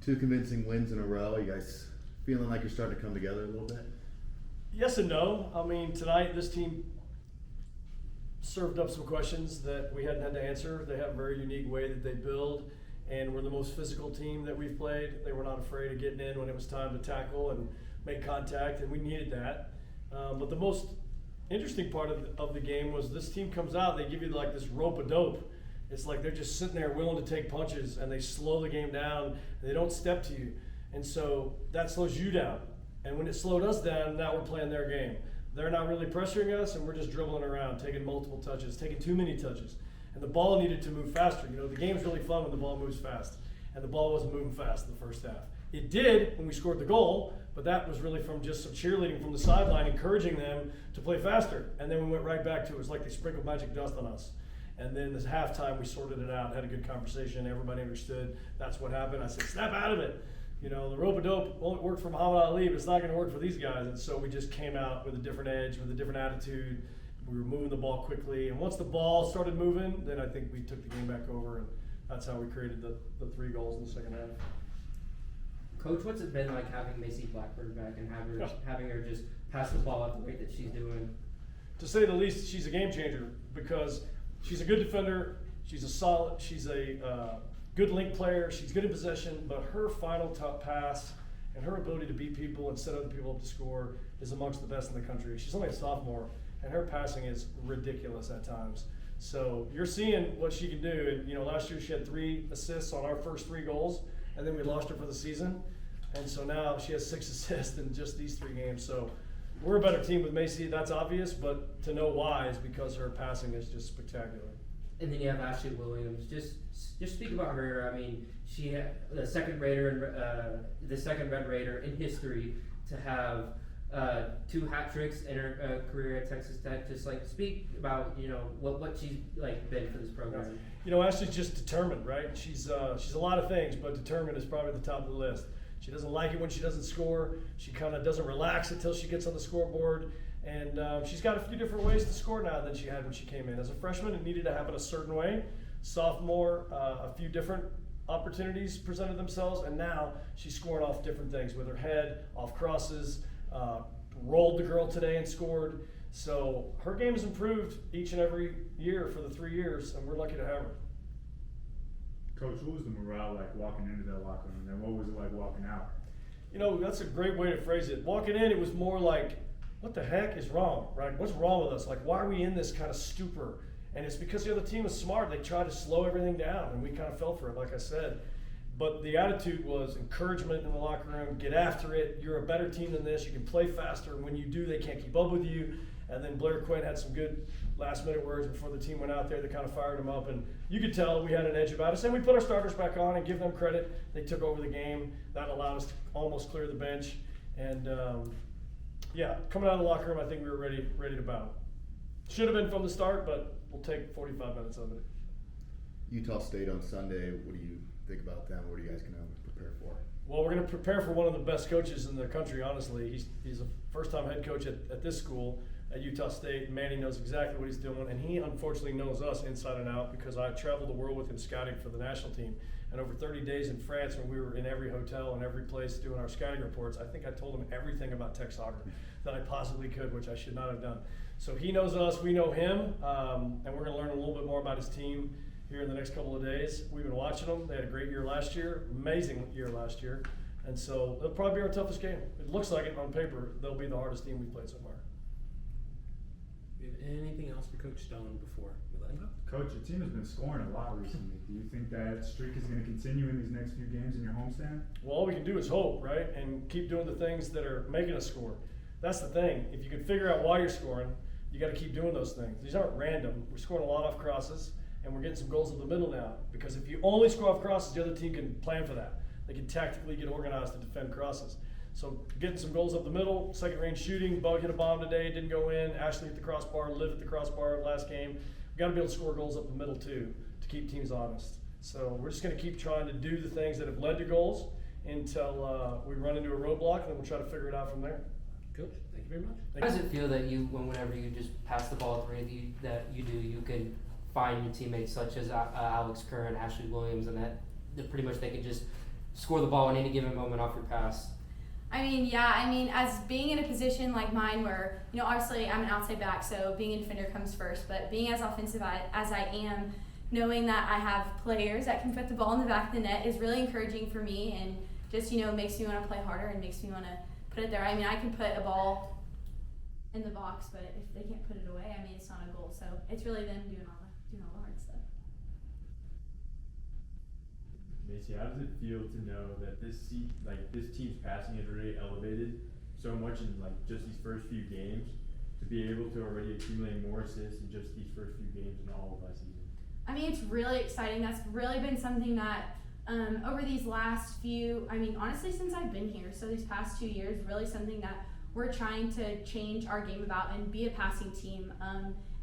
Two convincing wins in a row. You guys feeling like you're starting to come together a little bit? Yes and no. I mean, tonight this team served up some questions that we hadn't had to answer. They have a very unique way that they build, and we're the most physical team that we've played. They were not afraid of getting in when it was time to tackle and make contact, and we needed that. But the most interesting part of the game was this team comes out, they give you like this rope-a-dope. It's like they're just sitting there willing to take punches, and they slow the game down, and they don't step to you. And so that slows you down. And when it slowed us down, now we're playing their game. They're not really pressuring us, and we're just dribbling around, taking multiple touches, taking too many touches. And the ball needed to move faster. You know, the game's really fun when the ball moves fast. And the ball wasn't moving fast in the first half. It did when we scored the goal, but that was really from just some cheerleading from the sideline, encouraging them to play faster. And then we went right back to it. It was like they sprinkled magic dust on us. And then this halftime, we sorted it out, had a good conversation. Everybody understood that's what happened. I said, snap out of it. You know, the rope-a-dope won't work for Muhammad Ali, but it's not going to work for these guys. And so we just came out with a different edge, with a different attitude. We were moving the ball quickly. And once the ball started moving, then I think we took the game back over. And that's how we created the 3 goals in the second half. Coach, what's it been like having Macy Blackburn back and having her just pass the ball at the rate that she's doing? To say the least, she's a game changer because she's a good defender. She's a good link player. She's good in possession, but her final top pass and her ability to beat people and set other people up to score is amongst the best in the country. She's only a sophomore, and her passing is ridiculous at times. So you're seeing what she can do. And, you know, last year she had 3 assists on our first 3 goals, and then we lost her for the season. And so now she has 6 assists in just these 3 games. So we're a better team with Macy, that's obvious, but to know why is because her passing is just spectacular. And then you have Ashley Williams. Just speak about her. I mean, she had the second Red Raider in history to have 2 hat tricks in her career at Texas Tech. Just like speak about what she's like been for this program. You know, Ashley's just determined, right? She's a lot of things, but determined is probably the top of the list. She doesn't like it when she doesn't score. She kind of doesn't relax until she gets on the scoreboard. And she's got a few different ways to score now than she had when she came in. As a freshman, it needed to happen a certain way. Sophomore, a few different opportunities presented themselves, and now she's scoring off different things with her head, off crosses, rolled the girl today and scored. So her game has improved each and every year for the 3 years, and we're lucky to have her. Coach, what was the morale like walking into that locker room, and what was it like walking out? You know, that's a great way to phrase it. Walking in, it was more like, what the heck is wrong, right? What's wrong with us? Like, why are we in this kind of stupor? And it's because the other team was smart. They tried to slow everything down, and we kind of fell for it, like I said. But the attitude was encouragement in the locker room. Get after it. You're a better team than this. You can play faster. And when you do, they can't keep up with you. And then Blair Quinn had some good last-minute words before the team went out there that kind of fired them up. And you could tell we had an edge about us. And we put our starters back on and give them credit. They took over the game. That allowed us to almost clear the bench. And, coming out of the locker room, I think we were ready to battle. Should have been from the start, but we'll take 45 minutes of it. Utah State on Sunday. What do you think about them? What are you guys going to prepare for? Well, we're going to prepare for one of the best coaches in the country, honestly. He's a first-time head coach at this school, at Utah State. Manny knows exactly what he's doing, and he unfortunately knows us inside and out because I traveled the world with him scouting for the national team. And over 30 days in France, when we were in every hotel and every place doing our scouting reports, I think I told him everything about Tech soccer that I possibly could, which I should not have done. So he knows us, we know him, and we're going to learn a little bit more about his team here in the next couple of days. We've been watching them. They had a great year last year, amazing year last year. And so it'll probably be our toughest game. It looks like it on paper. They'll be the hardest team we've played so far. Anything else for Coach Stone before we let him go? Coach, your team has been scoring a lot recently. Do you think that streak is going to continue in these next few games in your homestand? Well, all we can do is hope, right? And keep doing the things that are making us score. That's the thing. If you can figure out why you're scoring, you got to keep doing those things. These aren't random. We're scoring a lot off crosses, and we're getting some goals up the middle now. Because if you only score off crosses, the other team can plan for that. They can tactically get organized to defend crosses. So getting some goals up the middle, second range shooting. Bug hit a bomb today, didn't go in. Ashley hit the crossbar, Liv hit the crossbar last game. We've got to be able to score goals up the middle too to keep teams honest. So we're just going to keep trying to do the things that have led to goals until we run into a roadblock, and then we'll try to figure it out from there. Coach, thank you very much. How does it feel that whenever you just pass the ball through you can find your teammates such as Alex Kerr and Ashley Williams, and that pretty much they can just score the ball in any given moment off your pass? I mean, yeah, as being in a position like mine where, obviously I'm an outside back, so being a defender comes first, but being as offensive as I am, knowing that I have players that can put the ball in the back of the net is really encouraging for me and just, makes me want to play harder and makes me want to put it there. I mean, I can put a ball in the box, but if they can't put it away, it's not a goal. So it's really them doing all the hard stuff. Macy, how does it feel to know that this team's passing is really elevated so much in just these first few games, to be able to already accumulate more assists in just these first few games in all of last season? It's really exciting. That's really been something that over these last few, honestly since I've been here, so these past 2 years, really something that we're trying to change our game about and be a passing team.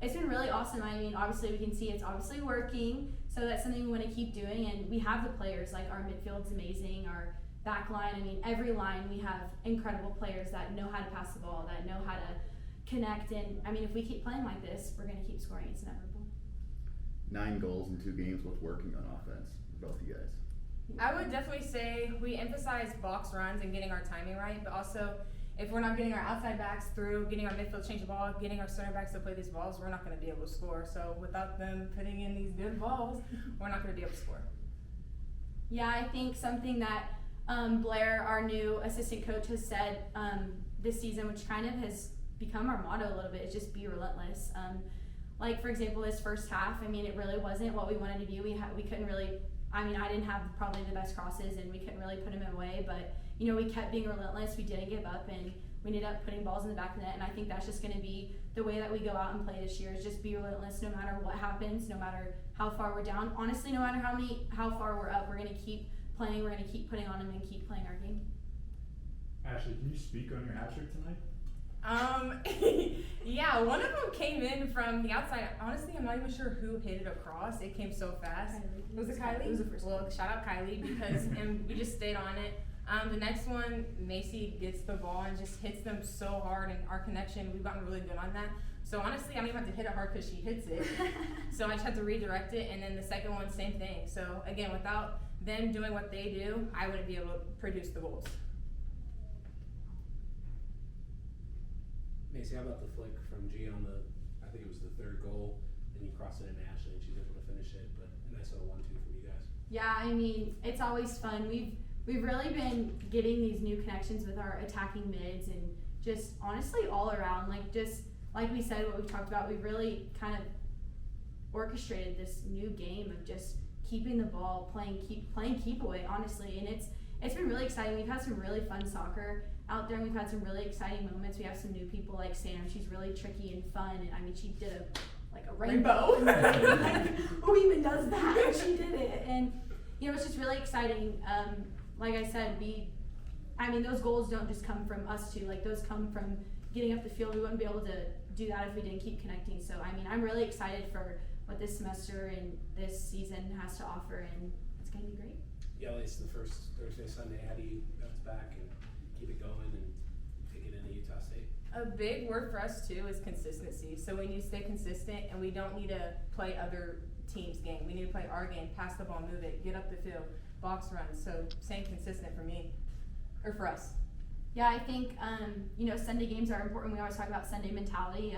It's been really awesome. Obviously we can see it's obviously working, so that's something we want to keep doing, and we have the players, like our midfield's amazing, our back line, every line we have incredible players that know how to pass the ball, that know how to connect, and if we keep playing like this, we're going to keep scoring. It's inevitable. 9 goals in 2 games. What's working on offense for both of you guys? I would definitely say we emphasize box runs and getting our timing right, but also if we're not getting our outside backs through, getting our midfield to change the ball, getting our center backs to play these balls, we're not going to be able to score. So without them putting in these good balls, we're not going to be able to score. Yeah, I think something that Blair, our new assistant coach, has said this season, which kind of has become our motto a little bit, is just be relentless. Like, for example, this first half, it really wasn't what we wanted to do. We couldn't really, I didn't have probably the best crosses, and we couldn't really put them away, but, we kept being relentless. We didn't give up, and we ended up putting balls in the back of the net, and I think that's just going to be the way that we go out and play this year, is just be relentless no matter what happens, no matter how far we're down. Honestly, no matter how far we're up, we're going to keep playing, we're going to keep putting on them and keep playing our game. Ashley, can you speak on your hat trick tonight? Yeah, one of them came in from the outside. Honestly, I'm not even sure who hit it across. It came so fast. Kylie. Was it Kylie? It was the first Well, shout out Kylie because and we just stayed on it. The next one, Macy gets the ball and just hits them so hard, and our connection, we've gotten really good on that. So honestly, I don't even have to hit it hard because she hits it. So I just have to redirect it, and then the second one, same thing. So again, without them doing what they do, I wouldn't be able to produce the goals. Macy, how about the flick from G on I think it was the 3rd goal, and you cross it in Ashley, and she's able to finish it, but a nice little 1-2 from you guys. Yeah, it's always fun. We've really been getting these new connections with our attacking mids, and just honestly all around, just like we said, what we've talked about, we've really kind of orchestrated this new game of just keeping the ball, playing keep away, honestly, and it's been really exciting. We've had some really fun soccer out there, and we've had some really exciting moments. We have some new people like Sam. She's really tricky and fun, and she did a rainbow. Who even does that? And she did it, and it's just really exciting. Like I said, those goals don't just come from us two. Those come from getting up the field. We wouldn't be able to do that if we didn't keep connecting. So I'm really excited for what this semester and this season has to offer, and it's going to be great. Yeah, at least the first Thursday, Sunday, how do you bounce back and keep it going and take it into Utah State? A big word for us too is consistency. So we need to stay consistent, and we don't need to play other teams' game. We need to play our game, pass the ball, move it, get up the field, box runs. So staying consistent for me, or for us. Yeah, I think Sunday games are important. We always talk about Sunday mentality.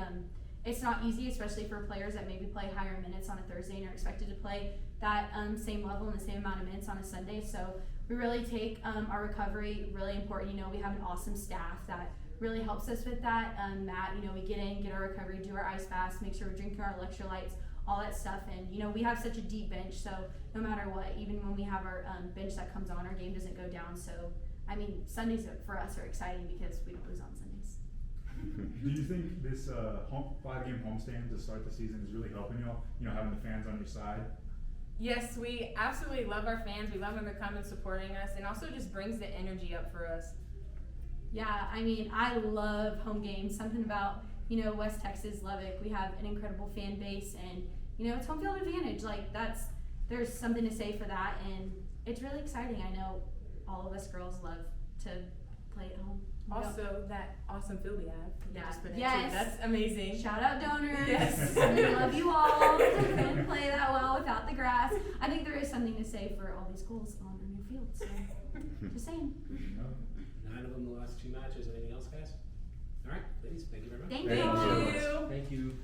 It's not easy, especially for players that maybe play higher minutes on a Thursday and are expected to play that same level and the same amount of minutes on a Sunday. So we really take our recovery really important. We have an awesome staff that really helps us with that. Matt, we get in, get our recovery, do our ice baths, make sure we're drinking our electrolytes, all that stuff. And we have such a deep bench, so no matter what, even when we have our bench that comes on, our game doesn't go down. So Sundays for us are exciting because we don't lose on Sundays. Do you think this 5-game homestand to start the season is really helping y'all? Having the fans on your side. Yes, we absolutely love our fans. We love them to come and supporting us, and also just brings the energy up for us. Yeah, I love home games. Something about, West Texas, Lubbock, we have an incredible fan base, and, it's home field advantage. There's something to say for that, and it's really exciting. I know all of us girls love to play at home. Also, that awesome field we have. Yeah. Just put into. Yes. That's amazing. Shout out donors. Yes. We love you all. We couldn't play that well without the grass. I think there is something to say for all these goals on our new field. So Just saying. Good to know. 9 of them the last 2 matches. Anything else, guys? All right, ladies, thank you very much. Thank Thank you. you so much. Thank you.